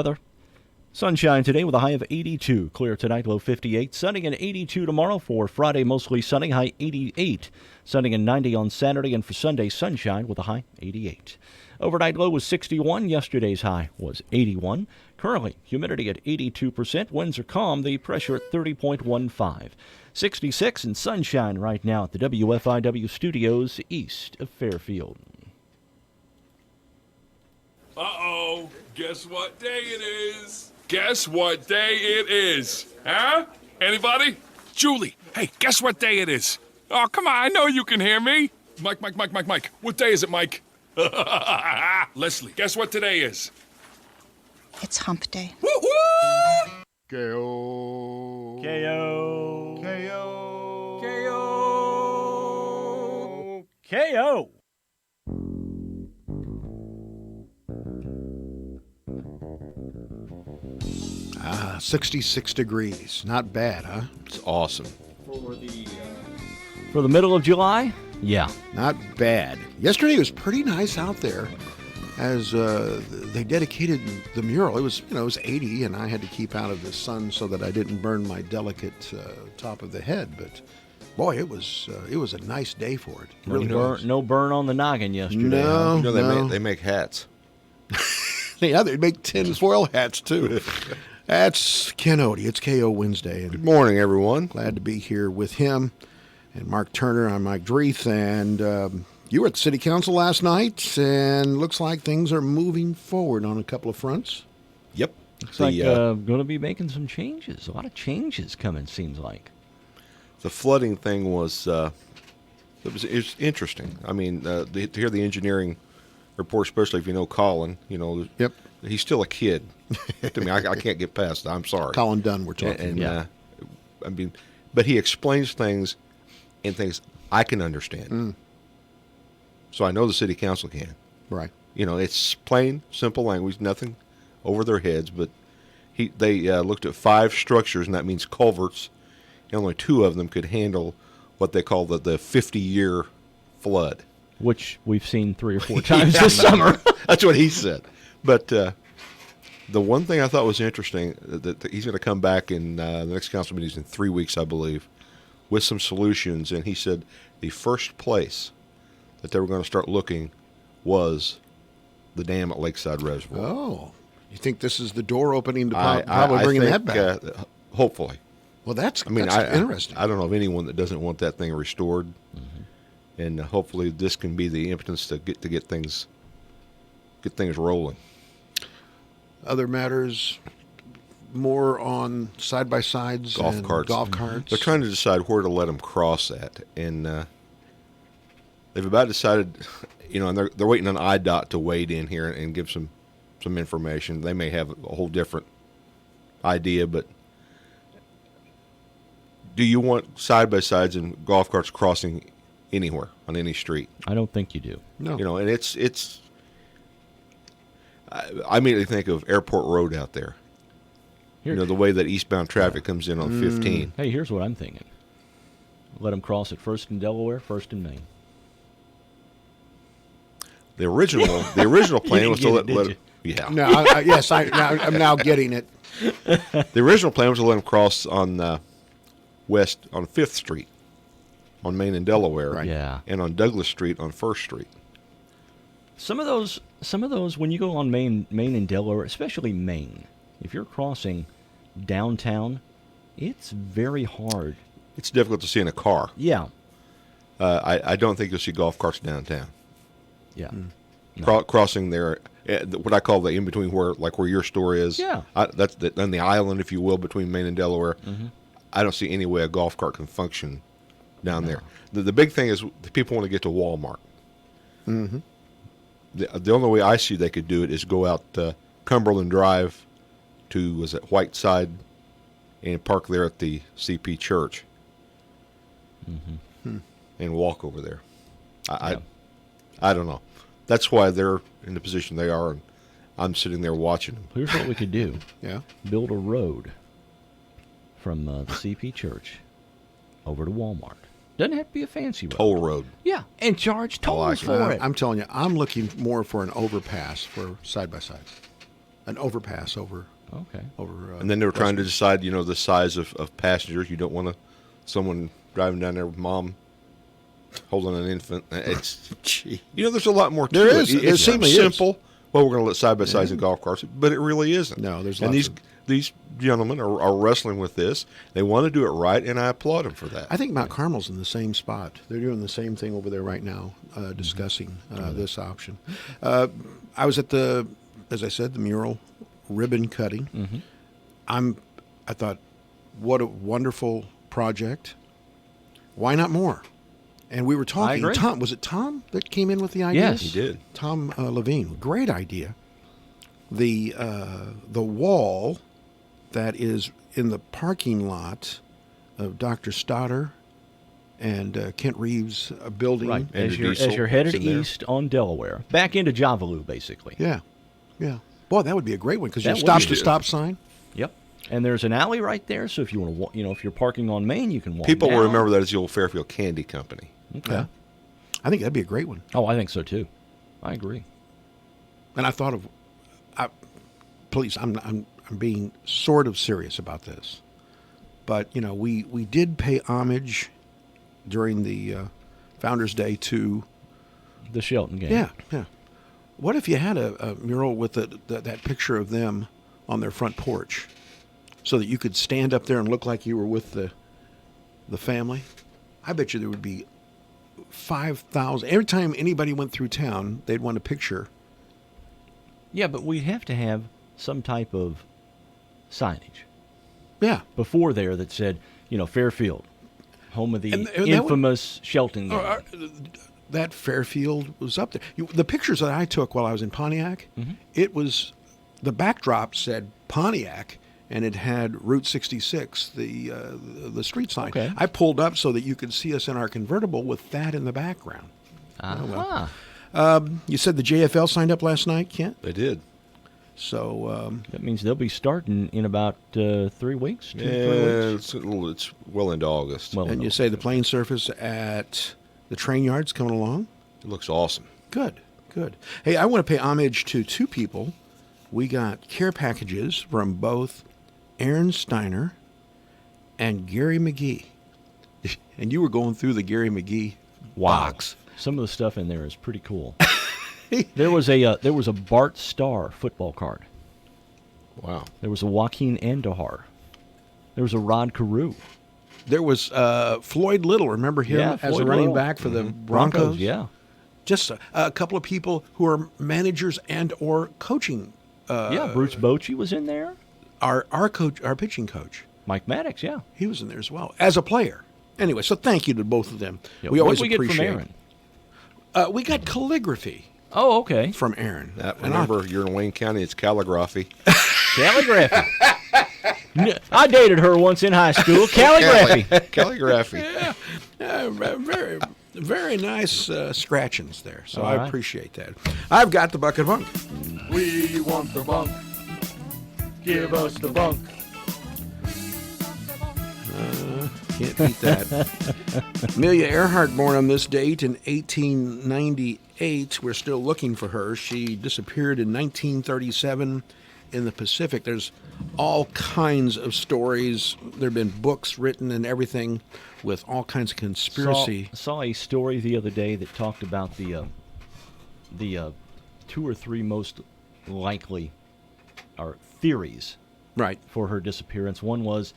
weather. Sunshine today with a high of 82. Clear tonight, low 58. Sunny and 82 tomorrow. For Friday, mostly sunny, high 88. Sunny and 90 on Saturday. And for Sunday, sunshine with a high 88. Overnight low was 61. Yesterday's high was 81. Currently, humidity at 82%. Winds are calm. The pressure at 30.15. 66 and sunshine right now at the WFIW studios east of Fairfield. Uh-oh. Guess what day it is? Guess what day it is? Huh? Anybody? Julie, hey, guess what day it is? Oh, come on, I know you can hear me. Mike. What day is it, Mike? Leslie, guess what today is? It's hump day. Woo-hoo! K-O. K.O. K-O. K.O. K.O. 66 degrees. Not bad, huh? It's awesome. For the middle of July? Yeah. Not bad. Yesterday was pretty nice out there as they dedicated the mural. It was 80, and I had to keep out of the sun so that I didn't burn my delicate top of the head. But boy, it was a nice day for it. No burn on the noggin yesterday. No, You know, no. they make hats. Yeah, they make tin foil hats too. That's Ken Odie. It's KO Wednesday, Good and morning, everyone. glad to be here with him and Mark Turner. I'm Mike Dreeth, and you were at the City Council last night, and looks like things are moving forward on a couple of fronts. Yep. Looks like going to be making some changes. A lot of changes coming, seems like. The flooding thing was it was interesting. I mean, to hear the engineering report, especially if you know Colin, Yep. he's still a kid. To me, I can't get past it. I'm sorry. Colin Dunn, we're talking. And Yeah. I mean, but he explains things and things I can understand. So I know the city council can. Right. It's plain, simple language, nothing over their heads. But they looked at 5 structures, and that means culverts, and only 2 of them could handle what they call the 50-year flood. Which we've seen 3 or 4 times this summer. That's what he said. But the one thing I thought was interesting, that he's going to come back in the next council meeting is in 3 weeks, I believe, with some solutions. And he said the first place that they were going to start looking was the dam at Lakeside Reservoir. Oh, you think this is the door opening to probably bringing think, that back? Hopefully. Well, that's That's interesting. I don't know of anyone that doesn't want that thing restored. And hopefully this can be the impetus to get things rolling. Other matters, more on side-by-sides Golf and carts. golf carts. They're trying to decide where to let them cross at, and they've about decided, and they're waiting on IDOT to wade in here and give some information. They may have a whole different idea, but do you want side-by-sides and golf carts crossing anywhere on any street? I don't think you do. No. And it's. I immediately think of Airport Road out there. Here- The way that eastbound traffic comes in on 15. Hey, here's what I'm thinking. Let them cross at first in Delaware, first in Maine. The original plan was to didn't get it, let did yeah. No, I'm now getting it. The original plan was to let them cross on west on 5th Street on Main and Delaware, Right. Yeah. and on Douglas Street on 1st Street. Some of those, when you go on Maine and Delaware, especially Maine, if you're crossing downtown, it's very hard. It's difficult to see in a car. Yeah. I don't think you'll see golf carts downtown. Yeah. Crossing there, what I call the in between where your store is. Yeah. That's on the island, if you will, between Maine and Delaware. I don't see any way a golf cart can function down there. The big thing is the people want to get to Walmart. Mm-hmm. The only way I see they could do it is go out Cumberland Drive to, was it Whiteside, and park there at the CP Church and walk over there. I don't know. That's why they're in the position they are, and I'm sitting there watching them. Here's what we could do. Yeah. Build a road from the CP Church over to Walmart. Doesn't have to be a fancy road. Toll road. Yeah, and charge tolls like it. for it. I'm telling you, I'm looking more for an overpass for side-by-sides. an overpass over. Okay. And then they were trying to decide, the size of passengers. You don't want someone driving down there with mom holding an infant. It's, there's a lot more to There it. is. It There seems certainly is. simple. Well, we're going to let side by sides in golf carts, but it really isn't. No, there's and lots these gentlemen are wrestling with this. They want to do it right, and I applaud them for that. I think Mount Carmel's in the same spot. They're doing the same thing over there right now, discussing this option. I was at as I said, the mural ribbon cutting. I thought, what a wonderful project. Why not more? And we were talking. agree. Tom, was it Tom that came in with the idea? Yes. He did. Tom Levine, great idea. The wall that is in the parking lot of Dr. Stoddard and Kent Reeves' building. Right. And As your you're, diesel as you're headed is in there. east on Delaware, back into Javaloo, basically. Yeah, yeah. Boy, that would be a great one because you That would stop be the good. stop sign. Yep. And there's an alley right there, so if you want to, if you're parking on Main, you can walk. People will down. remember that as the old Fairfield Candy Company. Okay. Yeah. I think that'd be a great one. Oh, I think so too. I agree. And I thought of, please, I'm being sort of serious about this, but we did pay homage during the Founders Day to The Shelton game. yeah. What if you had a mural with that picture of them on their front porch, so that you could stand up there and look like you were with the family? I bet you there would be 5,000. Every time anybody went through town, they'd want a picture. Yeah, but we'd have to have some type of signage Yeah. before there that said, Fairfield, home of the And that would- infamous Shelton game. That Fairfield was up there. The pictures that I took while I was in Pontiac, it was, the backdrop said Pontiac, and it had Route 66, the street sign. Okay. I pulled up so that you could see us in our convertible with that in the background. Ah. You said the JFL signed up last night, Kent? They did. So That means they'll be starting in about 3 weeks. 3 Yeah, weeks. it's well into August. Well, and you say the playing surface at the train yard's coming along? It looks awesome. Good. Hey, I want to pay homage to two people. We got care packages from both Aaron Steiner and Gary McGee. And you were going through the Gary McGee box. Some of the stuff in there is pretty cool. There was a Bart Starr football card. Wow. There was a Joaquin Andahar. There was a Rod Carew. There was Floyd Little. Remember him Yeah, as a Floyd running Little. back for the Broncos? Yeah. Just a couple of people who are managers and or coaching. Yeah, Bruce Bochy was in there. Our coach, our pitching coach, Mike Maddox, yeah. he was in there as well as a player. Anyway, so thank you to both of them. Yeah, We always what did we get appreciate. from Aaron? We got calligraphy Oh, okay. from Aaron. Remember, you're in Wayne County. It's calligraphy. Calligraphy. I dated her once in high school. Calligraphy. Calligraphy. Very, very nice scratchings there. So All I right. appreciate that. I've got the bucket bunk. We want the bunk. Give us the bunk. Can't beat that. Amelia Earhart, born on this date in 1898. We're still looking for her. She disappeared in 1937 in the Pacific. There's all kinds of stories. There have been books written and everything with all kinds of conspiracy. Saw a story the other day that talked about the 2 or 3 most likely or theories Right. for her disappearance. One was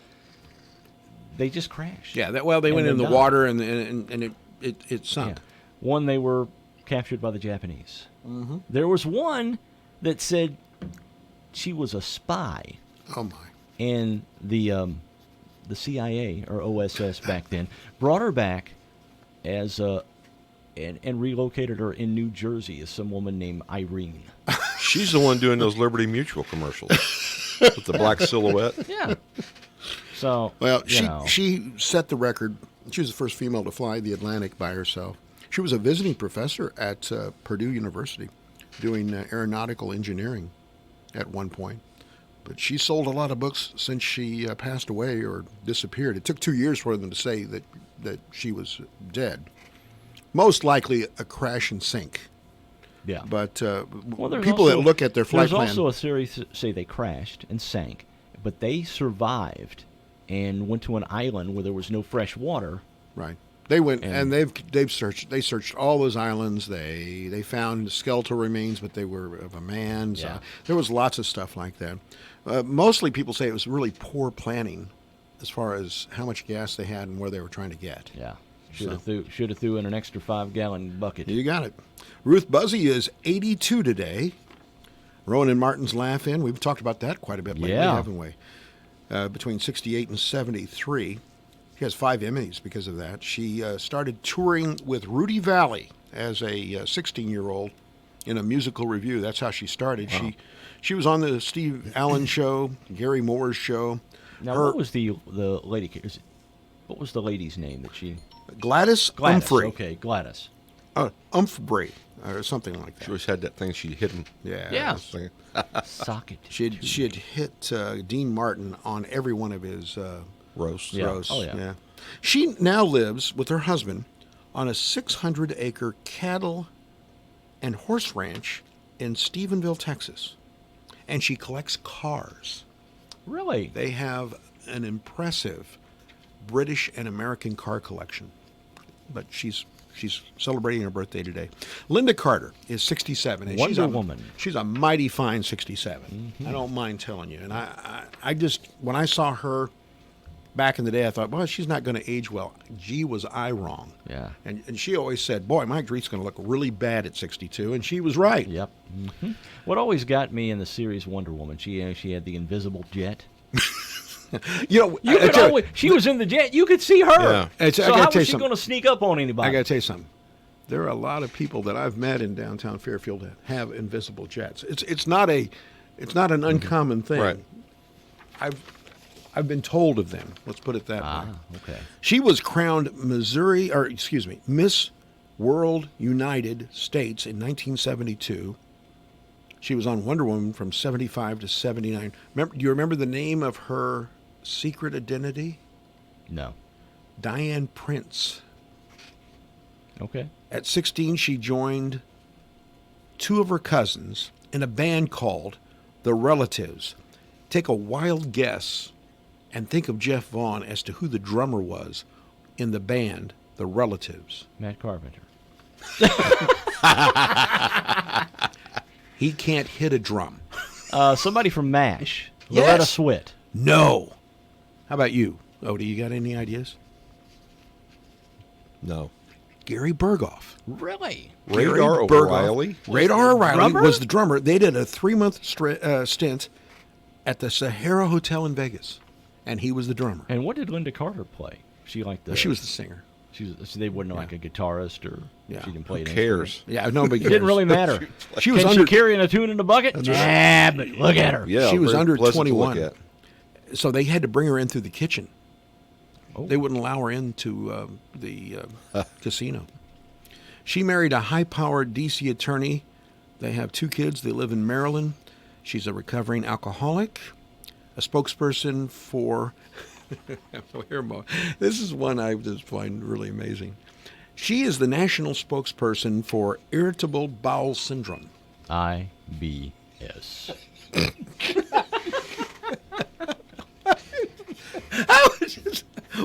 they just crashed. Yeah. They went And in then the died. water and it sunk. Yeah. One, they were captured by the Japanese. Mm-hmm. There was one that said she was a spy, Oh my. and the CIA or OSS back then brought her back as and relocated her in New Jersey as some woman named Irene. She's the one doing those Liberty Mutual commercials with the black silhouette. Yeah. So Well, you know. she set the record. She was the first female to fly the Atlantic by herself. She was a visiting professor at Purdue University doing aeronautical engineering at one point. But she sold a lot of books since she passed away or disappeared. It took 2 years for them to say that she was dead. Most likely a crash and sink. Yeah. But Well, there's people that also- look at their flight There's plan. also a series that say they crashed and sank, but they survived and went to an island where there was no fresh water. Right. They went And- and they've searched all those islands. They found skeletal remains, but they were of a man. So Yeah. there was lots of stuff like that. Mostly people say it was really poor planning as far as how much gas they had and where they were trying to get. Yeah. Should have threw in an extra 5-gallon bucket. You got it. Ruth Buzzy is 82 today. Rowan and Martin's Laugh In. We've talked about that quite a bit lately, Yeah. haven't we? Between 68 and 73. She has 5 Emmys because of that. She started touring with Rudy Valley as a 16-year-old in a musical review. That's how she started. Wow. She was on the Steve Allen show, Gary Moore's show. Now, Her- what was the lady? What was the lady's name that she? Gladys Gladys. Humphrey. Okay, Gladys. Humphrey, or something like that. She always had that thing she'd hit him. Yeah. Yeah. Thing. Socket. She had hit Dean Martin on every one of his Roast. Yeah. roasts. Oh, yeah. She now lives with her husband on a 600-acre cattle and horse ranch in Stephenville, Texas. And she collects cars. Really? They have an impressive British and American car collection. But she's celebrating her birthday today. Linda Carter is 67. And Wonder Woman. She's a mighty fine 67. I don't mind telling you. And I just, when I saw her back in the day, I thought, well, she's not going to age well. Gee, was I wrong. Yeah. And she always said, boy, Mike Dreet's going to look really bad at 62. And she was right. Yep. What always got me in the series Wonder Woman, she had the invisible jet. You know, You I could tell you- always, she was in the jet. You could see her. Yeah. I So gotta how tell you was she something. going to sneak up on anybody? I got to tell you something. There are a lot of people that I've met in downtown Fairfield that have invisible jets. It's not an uncommon thing. Right. I've been told of them. Let's put it that way. Okay. She was crowned Miss World United States in 1972. She was on Wonder Woman from 75 to 79. Do you remember the name of her secret identity? No. Diane Prince. Okay. At 16, she joined 2 of her cousins in a band called The Relatives. Take a wild guess and think of Jeff Vaughn as to who the drummer was in the band The Relatives. Matt Carpenter. He can't hit a drum. Somebody from MASH. Yes. Loretta Swit. No. How about you, Odie? You got any ideas? No. Gary Berghoff. Really? Radar Gary Berghoff. O'Reilly? Radar O'Reilly drummer? was the drummer. They did a 3-month stint at the Sahara Hotel in Vegas, and he was the drummer. And what did Linda Carter play? She liked the. She was the singer. So they wouldn't like a guitarist or Yeah. she didn't play Who an cares? Yeah, nobody It didn't really matter. She was Can under. she carry a tune in a bucket? Yeah, but look at her. Yeah, She was very under pleasant to 21. look at. So they had to bring her in through the kitchen. Oh. They wouldn't allow her into the casino. She married a high-powered D.C. attorney. They have 2 kids. They live in Maryland. She's a recovering alcoholic, a spokesperson for... This is one I just find really amazing. She is the national spokesperson for irritable bowel syndrome. IBS.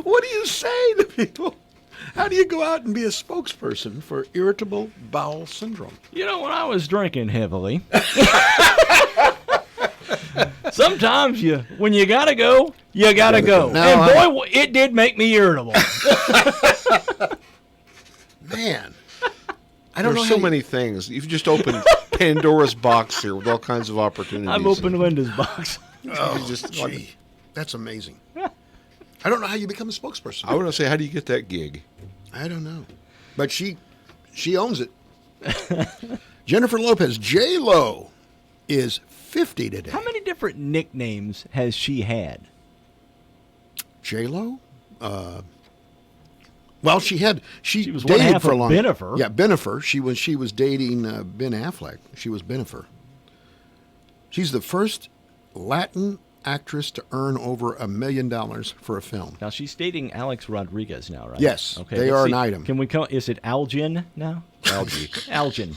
What do you say to people? How do you go out and be a spokesperson for irritable bowel syndrome? You know, when I was drinking heavily, sometimes when you gotta go, you gotta go. No, And boy, it did make me irritable. Man, I don't There's know so how many things. You've just opened Pandora's box here with all kinds of opportunities. I've opened Linda's box. Oh, just gee, that's amazing. I don't know how you become a spokesperson. I want to say, how do you get that gig? I don't know, but she owns it. Jennifer Lopez, J-Lo, is 50 today. How many different nicknames has she had? J-Lo? Well, she was one dated half for a of long. Bennifer. Yeah, Bennifer. She was dating Ben Affleck. She was Bennifer. She's the first Latin actress to earn over $1 million for a film. Now she's dating Alex Rodriguez now, right? Yes, Okay. they let's are see. an item. Can we call? Is it Algin now? Algae.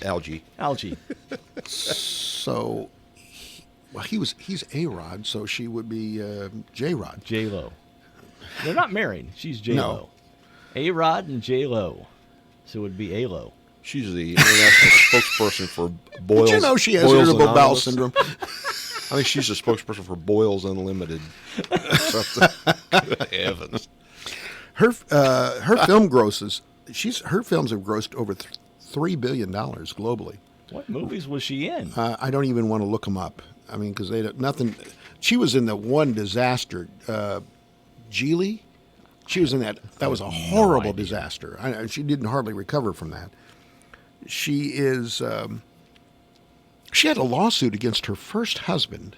Algae. Algae. So, he's A-Rod, so she would be J-Rod. J-Lo. They're not married. She's J-Lo. No. A-Rod and J-Lo. So it would be A-Lo. She's the international spokesperson for Boils. Did you know she has Boils irritable bowel Anonymous? syndrome? I think she's the spokesperson for Boils Unlimited. Heavens. Her film grosses. Her films have grossed over $3 billion globally. What movies was she in? I don't even want to look them up. I mean, because nothing. She was in the one disaster, Geely. She was in that. That was a horrible disaster. She didn't hardly recover from that. She is. She had a lawsuit against her first husband.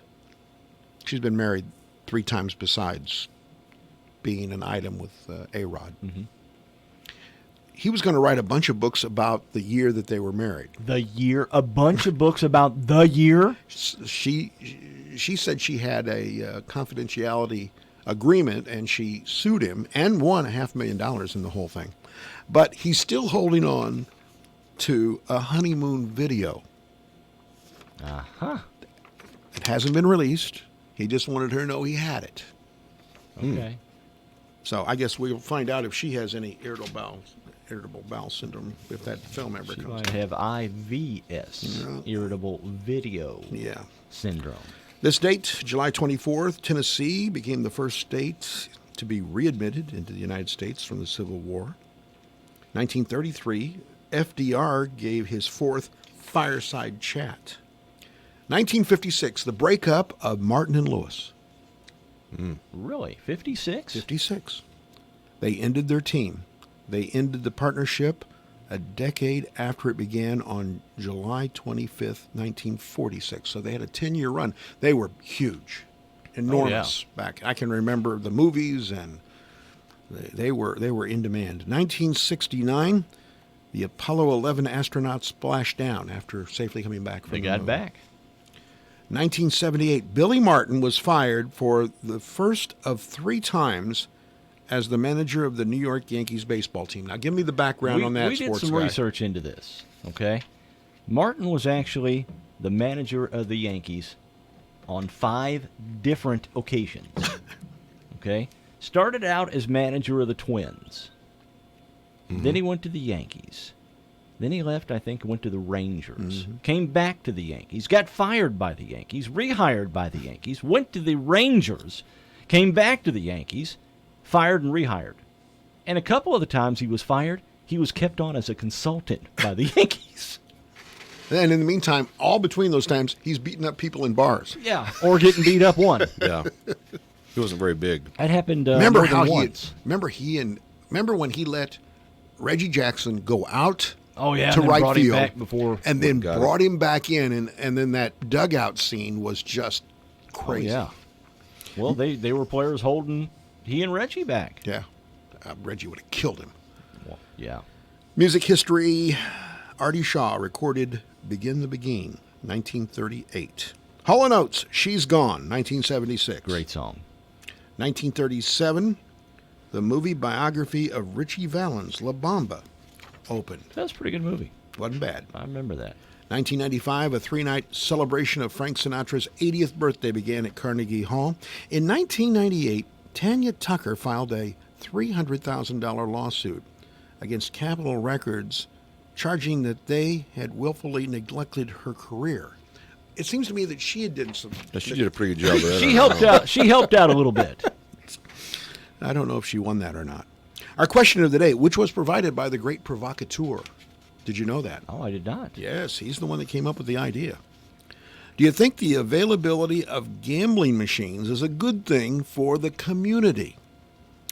She's been married 3 times besides being an item with A-Rod. Mm-hmm. He was going to write a bunch of books about the year that they were married. The year? A bunch of books about the year? She said she had a confidentiality agreement, and she sued him and won $500,000 in the whole thing. But he's still holding on to a honeymoon video. Uh-huh. It hasn't been released. He just wanted her to know he had it. Okay. So I guess we'll find out if she has any irritable bowel syndrome if that film ever She comes might out. have IVS, irritable video Yeah. syndrome. This date, July 24th, Tennessee became the first state to be readmitted into the United States from the Civil War. 1933, FDR gave his 4th fireside chat. 1956, the breakup of Martin and Lewis. Really? 56? 56. They ended their team. They ended the partnership a decade after it began on July 25th, 1946. So they had a 10-year run. They were huge, enormous back. I can remember the movies, and they were in demand. 1969, the Apollo 11 astronauts splashed down after safely coming back from They the got moon. back. 1978, Billy Martin was fired for the first of 3 times as the manager of the New York Yankees baseball team. Now, give me the background on that, we did sports some guy. research into this, okay? Martin was actually the manager of the Yankees on 5 different occasions, okay? Started out as manager of the Twins. Then he went to the Yankees. Then he left, I think, went to the Rangers. Came back to the Yankees. Got fired by the Yankees. Rehired by the Yankees. Went to the Rangers. Came back to the Yankees. Fired and rehired. And a couple of the times he was fired, he was kept on as a consultant by the Yankees. And in the meantime, all between those times, he's beating up people in bars. Yeah, or getting beat up one. Yeah. He wasn't very big. That happened Remember more than how once. remember when he let Reggie Jackson go out Oh, yeah, to and then right brought him field, back before. and then Got it. brought him back in, and then that dugout scene was just crazy. Oh, yeah. Well, they were players holding he and Reggie back. Yeah. Reggie would have killed him. Well, yeah. Music history. Artie Shaw recorded Begin the Beguine, 1938. Hall & Oates, She's Gone, 1976. Great song. 1937, the movie biography of Richie Valens, La Bamba, opened. That was a pretty good movie. Wasn't bad. I remember that. 1995, a 3-night celebration of Frank Sinatra's 80th birthday began at Carnegie Hall. In 1998, Tanya Tucker filed a $300,000 lawsuit against Capitol Records, charging that they had willfully neglected her career. It seems to me that she had did some. Now, she did a pretty good job of that. She helped out. She helped out a little bit. I don't know if she won that or not. Our question of the day, which was provided by the great provocateur. Did you know that? Oh, I did not. Yes, he's the one that came up with the idea. Do you think the availability of gambling machines is a good thing for the community?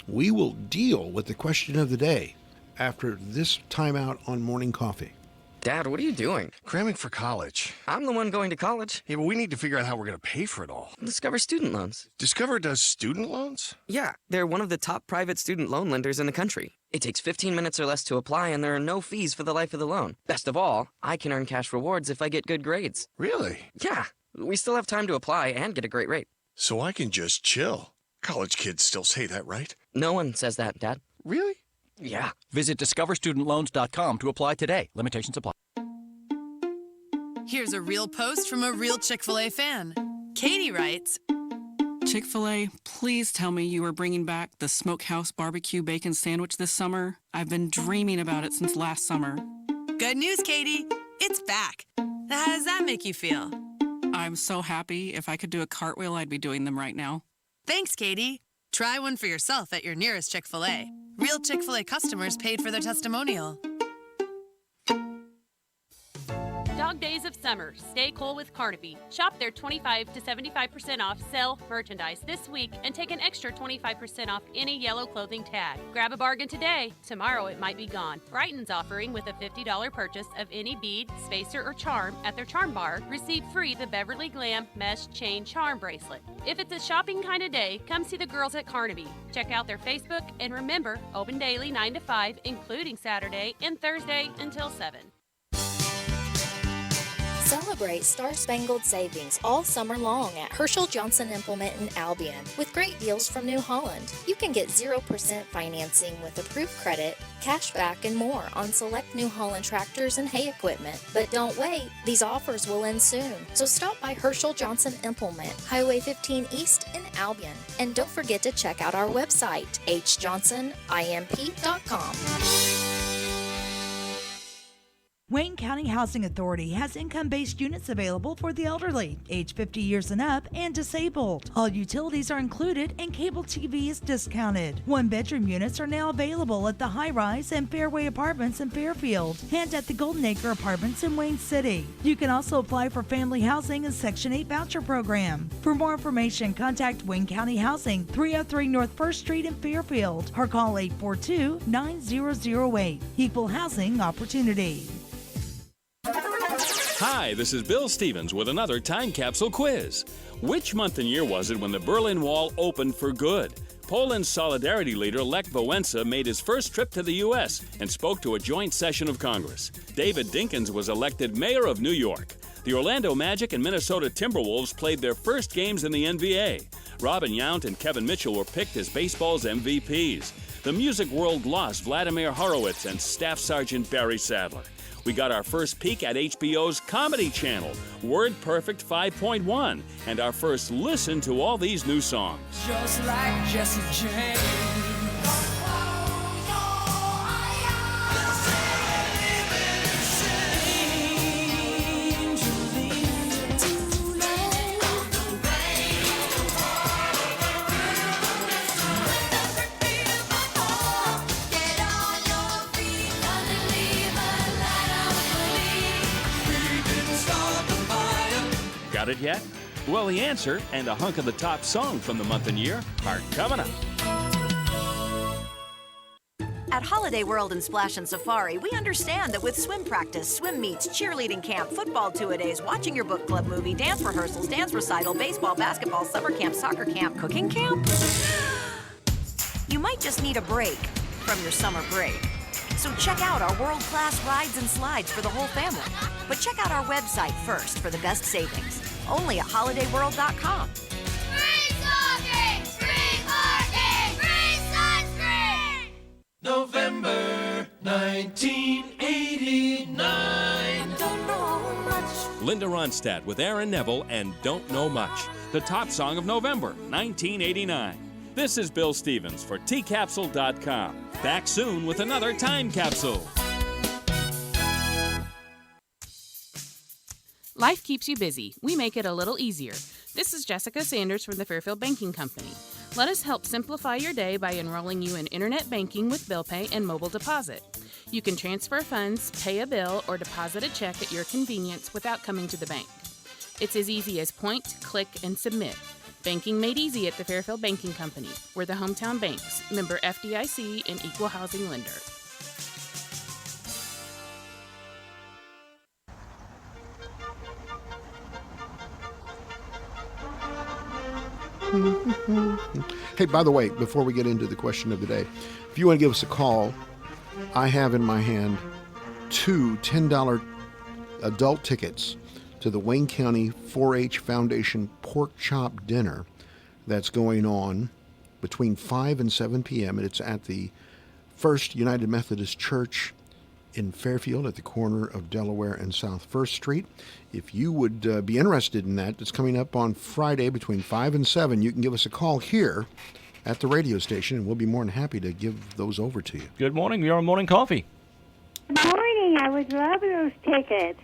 We will deal with the question of the day after this timeout on Morning Coffee. Dad, what are you doing? Cramming for college. I'm the one going to college. Yeah, but we need to figure out how we're going to pay for it all. Discover Student Loans. Discover does student loans? Yeah, they're one of the top private student loan lenders in the country. It takes 15 minutes or less to apply, and there are no fees for the life of the loan. Best of all, I can earn cash rewards if I get good grades. Really? Yeah, we still have time to apply and get a great rate. So I can just chill. College kids still say that, right? No one says that, Dad. Really? Yeah. Visit discoverstudentloans.com to apply today. Limitations apply. Here's a real post from a real Chick-fil-A fan. Katie writes, Chick-fil-A, please tell me you are bringing back the Smokehouse Barbecue Bacon Sandwich this summer. I've been dreaming about it since last summer. good news, Katie. It's back. How does that make you feel? I'm so happy. If I could do a cartwheel, I'd be doing them right now. Thanks, Katie. Try one for yourself at your nearest Chick-fil-A. Real Chick-fil-A customers paid for their testimonial. Dog Days of Summer. Stay cool with Carnaby. Shop their 25 to 75% off sale merchandise this week and take an extra 25% off any yellow clothing tag. Grab a bargain today. Tomorrow it might be gone. Brighton's offering with a $50 purchase of any bead, spacer, or charm at their charm bar, receive free the Beverly Glam Mesh Chain Charm Bracelet. If it's a shopping kind of day, come see the girls at Carnaby. Check out their Facebook and remember, open daily 9 to 5, including Saturday and Thursday until 7. Celebrate Star-Spangled Savings all summer long at Herschel Johnson Implement in Albion with great deals from New Holland. You can get 0% financing with approved credit, cash back, and more on select New Holland tractors and hay equipment. But don't wait, these offers will end soon. So stop by Herschel Johnson Implement, Highway 15 East in Albion. And don't forget to check out our website, hjohnsonimp.com. Wayne County Housing Authority has income-based units available for the elderly, age 50 years and up, and disabled. All utilities are included and cable TV is discounted. One-bedroom units are now available at the High Rise and Fairway Apartments in Fairfield and at the Golden Acre Apartments in Wayne City. You can also apply for family housing and Section 8 voucher program. For more information, contact Wayne County Housing, 303 North 1st Street in Fairfield, or call 842-9008. Equal housing opportunity. Hi, this is Bill Stevens with another time capsule quiz. Which month and year was it when the Berlin Wall opened for good? Poland's Solidarity leader Lech Wałęsa made his first trip to the U.S. and spoke to a joint session of Congress. David Dinkins was elected mayor of New York. The Orlando Magic and Minnesota Timberwolves played their first games in the NBA. Robin Yount and Kevin Mitchell were picked as baseball's MVPs. The music world lost Vladimir Horowitz and Staff Sergeant Barry Sadler. We got our first peek at HBO's Comedy Channel, Word Perfect 5.1, and our first listen to all these new songs. Just like Jesse James. Got it yet? Well, the answer and a hunk of the top song from the month and year are coming up. At Holiday World and Splash and Safari, we understand that with swim practice, swim meets, cheerleading camp, football two-a-days, watching your book club movie, dance rehearsals, dance recital, baseball, basketball, summer camp, soccer camp, cooking camp, you might just need a break from your summer break. So check out our world-class rides and slides for the whole family. But check out our website first for the best savings. Only at holidayworld.com. Free smoking! Free parking! Free sunscreen! November 1989. Don't know much. Linda Ronstadt with Aaron Neville and Don't Know Much, the top song of November 1989. This is Bill Stevens for tcapsule.com. Back soon with another time capsule. Life keeps you busy. We make it a little easier. This is Jessica Sanders from the Fairfield Banking Company. Let us help simplify your day by enrolling you in internet banking with Bill Pay and mobile deposit. You can transfer funds, pay a bill, or deposit a check at your convenience without coming to the bank. It's as easy as point, click, and submit. Banking made easy at the Fairfield Banking Company. We're the hometown banks, member FDIC, and equal housing lender. Hey, by the way, before we get into the question of the day, if you want to give us a call, I have in my hand two $10 adult tickets to the Wayne County 4-H Foundation Pork Chop Dinner that's going on between 5 and 7 p.m. and it's at the First United Methodist Church in Fairfield at the corner of Delaware and South First Street. If you would be interested in that, it's coming up on Friday between 5 and 7. You can give us a call here at the radio station, and we'll be more than happy to give those over to you. Good morning. You're on Morning Coffee. Good morning. I would love those tickets.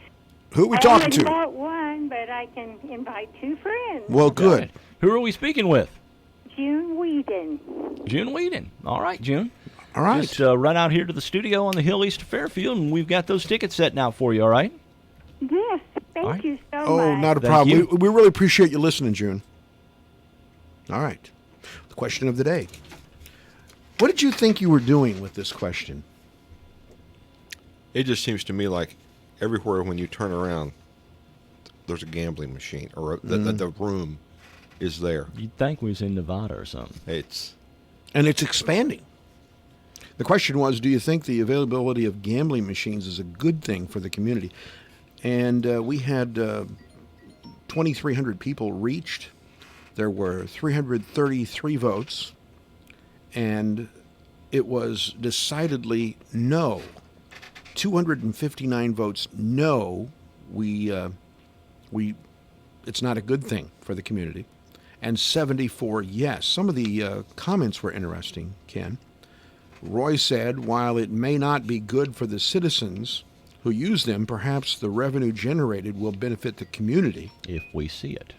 Who are we talking I to? bought one, but I can invite 2 friends. Well, good. Right. Who are we speaking with? June Whedon. June Whedon. All right, June. All right. Just run out here to the studio on the hill east of Fairfield, and we've got those tickets setting out for you, all right? Yes, thank you so much. Oh, not a Thank problem. you. We really appreciate you listening, June. All right. The question of the day. What did you think you were doing with this question? It just seems to me like everywhere when you turn around, there's a gambling machine, or the room is there. You'd think we was in Nevada or something. And it's expanding. The question was, do you think the availability of gambling machines is a good thing for the community? And we had 2,300 people reached. There were 333 votes, and it was decidedly no. 259 votes no. It's not a good thing for the community, and 74 yes. Some of the comments were interesting, Ken. Roy said, while it may not be good for the citizens who use them, perhaps the revenue generated will benefit the community. If we see it.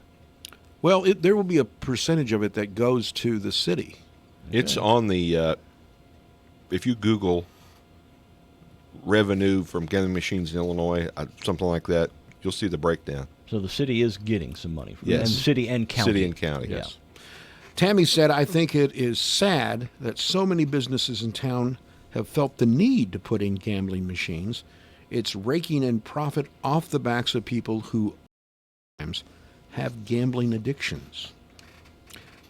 Well, there will be a percentage of it that goes to the city. It's on the, if you Google revenue from gambling machines in Illinois, something like that, you'll see the breakdown. So the city is getting some money from Yes. it. And city and county. City and county, yes. Tammy said, I think it is sad that so many businesses in town have felt the need to put in gambling machines. It's raking in profit off the backs of people who sometimes have gambling addictions.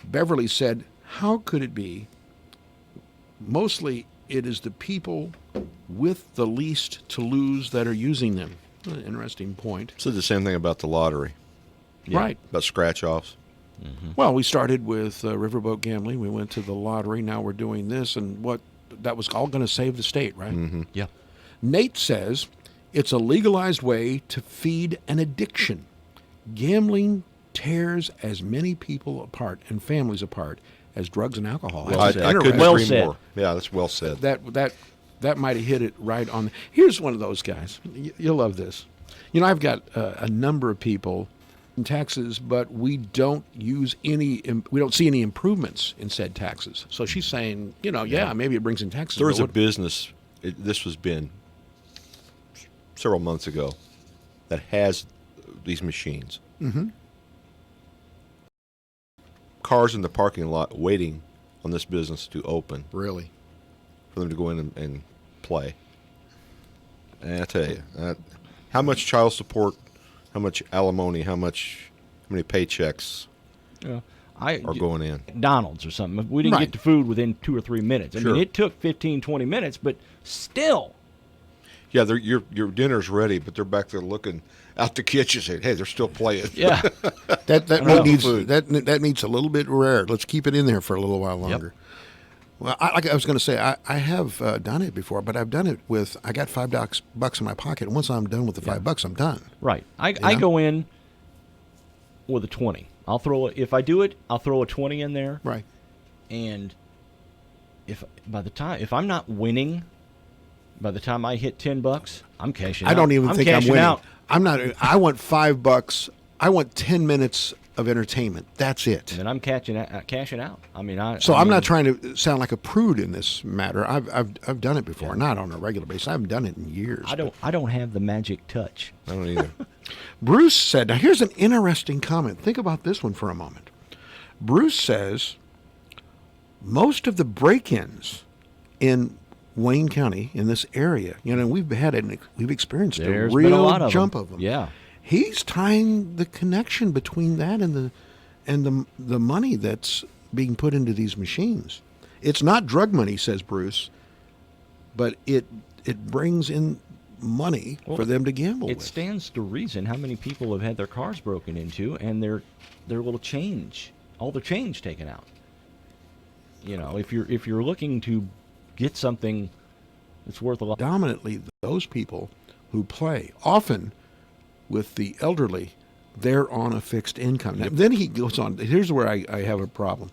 Beverly said, how could it be? Mostly it is the people with the least to lose that are using them. An interesting point. Said the same thing about the lottery. Right. About scratch-offs. Well, we started with riverboat gambling. We went to the lottery. Now we're doing this, and that was all going to save the state, right? Mm-hmm. Yeah. Nate says it's a legalized way to feed an addiction. Gambling tears as many people apart and families apart as drugs and alcohol. I couldn't agree more. Yeah, that's well said. That might have hit it right on. Here's one of those guys. You'll love this. You know, I've got a number of people in taxes, but we don't see any improvements in said taxes. So she's saying, maybe it brings in taxes. There was a business, this was been several months ago, that has these machines. Mm-hmm. Cars in the parking lot waiting on this business to open. Really? For them to go in and play. And I tell you, how much child support, how much alimony, how many paychecks are going in? McDonald's or something. We didn't Right. get the food within 2 or 3 minutes. I Sure. mean, it took 15, 20 minutes, but still. Yeah, your dinner's ready, but they're back there looking out the kitchen saying, hey, they're still playing. Yeah. that needs a little bit rare. Let's keep it in there for a little while longer. Well, like I was going to say, I have done it before, but I've done it with, I got $5 in my pocket, and once I'm done with the $5, I'm done. Right. I go in with a 20. If I do it, I'll throw a 20 in there. Right. And if I'm not winning, by the time I hit $10, I'm cashing out. I don't even think I'm winning. Out. I'm not. I want $5. I want 10 minutes of entertainment. That's it. And then I'm cashing out. I mean, I'm not trying to sound like a prude in this matter. I've done it before, not on a regular basis. I haven't done it in years. I don't have the magic touch. I don't either. Bruce said, now here's an interesting comment. Think about this one for a moment. Bruce says, most of the break-ins in Wayne County, in this area, we've experienced There's a been a real lot of jump them. of them. Yeah. He's tying the connection between that and the money that's being put into these machines. It's not drug money, says Bruce, but it brings in money for them to gamble It with. stands to reason how many people have had their cars broken into and their little change, all their change taken out. If you're looking to get something that's worth a lot. Dominantly, those people who play, often with the elderly, they're on a fixed income. Now, then he goes on. Here's where I have a problem.